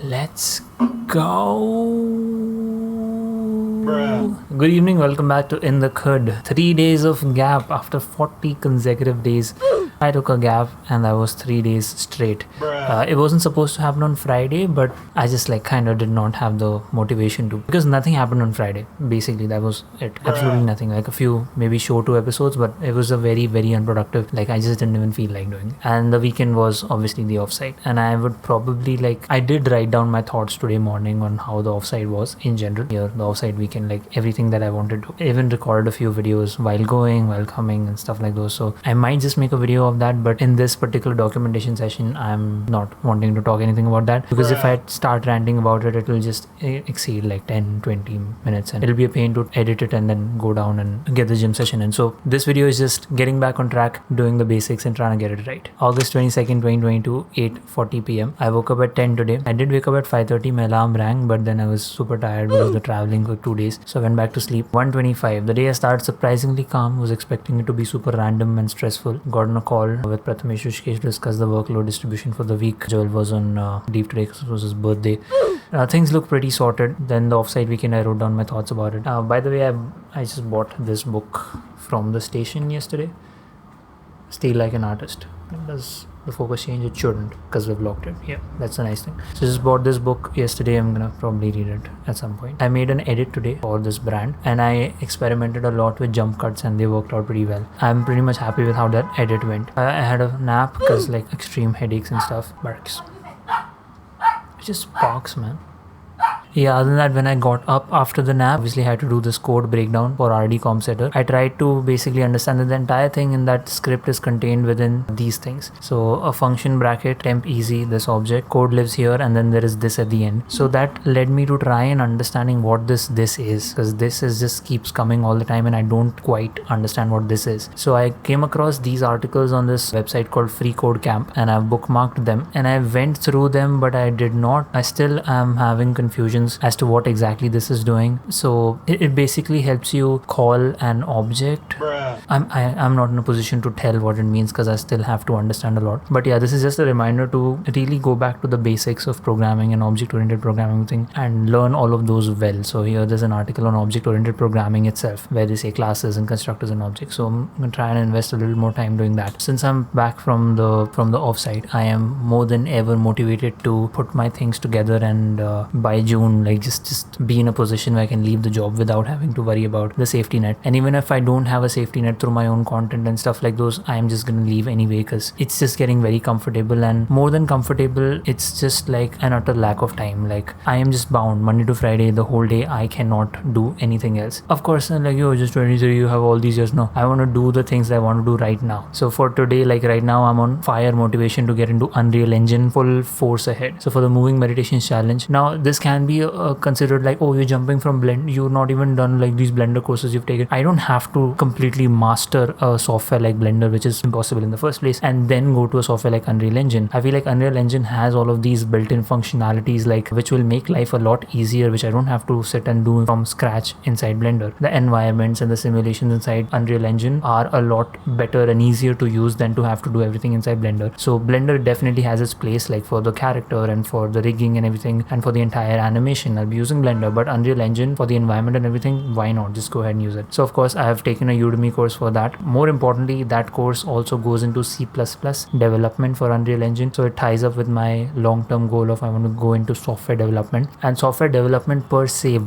Let's go. Bruh. Good evening, welcome back to In the Khud. 3 days of gap after 40 consecutive days. I took a gap and that was 3 days straight. It wasn't supposed to happen on Friday, but I just kind of did not have the motivation to, because nothing happened on Friday. Basically, that was it. Absolutely nothing. Like a few maybe show 2 episodes, but it was a very, very unproductive. I just didn't even feel like doing it. And the weekend was obviously the offside. And I would probably I did write down my thoughts today morning on how the offside was in general. Here, the offside weekend, everything that I wanted to. I even recorded a few videos while going, while coming, and stuff like those. So I might just make a video of that, but in this particular documentation session, I'm not wanting to talk anything about that, because if I start ranting about it, it will just exceed 10-20 minutes and it'll be a pain to edit it and then go down and get the gym session in. So this video is just getting back on track, doing the basics and trying to get it right. August 22nd, 2022, 8:40 p.m. I woke up at 10 today. I did wake up at 5:30. My alarm rang, but then I was super tired because of the traveling for 2 days, so I went back to sleep. 1:25. The day I started surprisingly calm. Was expecting it to be super random and stressful. Got on a call with Prathamesh Rishikesh to discuss the workload distribution for the week. Joel was on leave today because it was his birthday. Things look pretty sorted. Then the offside weekend, I wrote down my thoughts about it. By the way, I just bought this book from the station yesterday. Steal Like an Artist. Does the focus change? It shouldn't, because we've locked it. Yeah, that's a nice thing. So just bought this book yesterday. I'm gonna probably read it at some point. I made an edit today for this brand and I experimented a lot with jump cuts and they worked out pretty well. I'm pretty much happy with how that edit went. I had a nap because extreme headaches and stuff. Barks. It just barks, man. Yeah, other than that, when I got up after the nap, obviously I had to do this code breakdown for RD Comsetter. I tried to basically understand that the entire thing in that script is contained within these things. So a function bracket, temp easy, this object, code lives here, and then there is this at the end. So that led me to try and understanding what this is, because this is just keeps coming all the time and I don't quite understand what this is. So I came across these articles on this website called Free Code Camp and I've bookmarked them and I went through them, but I still am having confusions as to what exactly this is doing. So it basically helps you call an object. I'm not in a position to tell what it means because I still have to understand a lot. But yeah, this is just a reminder to really go back to the basics of programming and object-oriented programming thing and learn all of those well. So here there's an article on object-oriented programming itself where they say classes and constructors and objects. So I'm going to try and invest a little more time doing that. Since I'm back from the offsite, I am more than ever motivated to put my things together and by June just be in a position where I can leave the job without having to worry about the safety net. And even if I don't have a safety net through my own content and stuff like those, I am just gonna leave anyway because it's just getting very comfortable, and more than comfortable, it's just an utter lack of time. I am just bound Monday to Friday, the whole day. I cannot do anything else. Of course, you're just 23, you have all these years. No, I want to do the things that I want to do right now. So for today, right now, I'm on fire motivation to get into Unreal Engine full force ahead. So for the moving meditations challenge, now this can be considered oh, you're jumping from blend, you're not even done these Blender courses you've taken. I don't have to completely master a software like Blender, which is impossible in the first place, and then go to a software like Unreal Engine. I feel like Unreal Engine has all of these built-in functionalities which will make life a lot easier, which I don't have to sit and do from scratch inside Blender. The environments and the simulations inside Unreal Engine are a lot better and easier to use than to have to do everything inside Blender. So Blender definitely has its place for the character and for the rigging and everything and for the entire animation. I'll be using Blender, but Unreal Engine for the environment and everything, why not just go ahead and use it? So of course I have taken a Udemy course for that. More importantly, that course also goes into C++ development for Unreal Engine, so it ties up with my long-term goal of I want to go into software development. And software development per se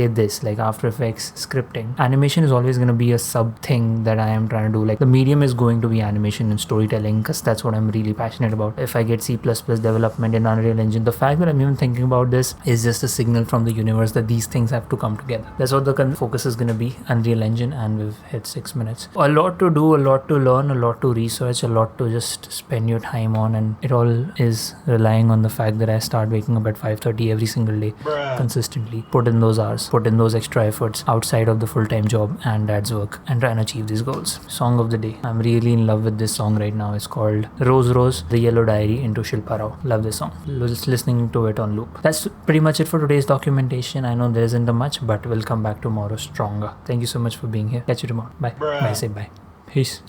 this, After Effects, scripting. Animation is always going to be a sub thing that I am trying to do. The medium is going to be animation and storytelling because that's what I'm really passionate about. If I get C++ development in Unreal Engine, the fact that I'm even thinking about this is just a signal from the universe that these things have to come together. That's what the focus is going to be, Unreal Engine, and we've hit 6 minutes. A lot to do, a lot to learn, a lot to research, a lot to just spend your time on, and it all is relying on the fact that I start waking up at 5:30 every single day consistently, put in those hours, put in those extra efforts outside of the full-time job and dad's work, and try and achieve these goals. Song of the day. I'm really in love with this song right now. It's called Rose Rose, The Yellow Diary into Shilpa Rao. Love this song. Just listening to it on loop. That's pretty much it for today's documentation. I know there isn't a much, but we'll come back tomorrow stronger. Thank you so much for being here. Catch you tomorrow. Bye. Bye. Say bye. Peace.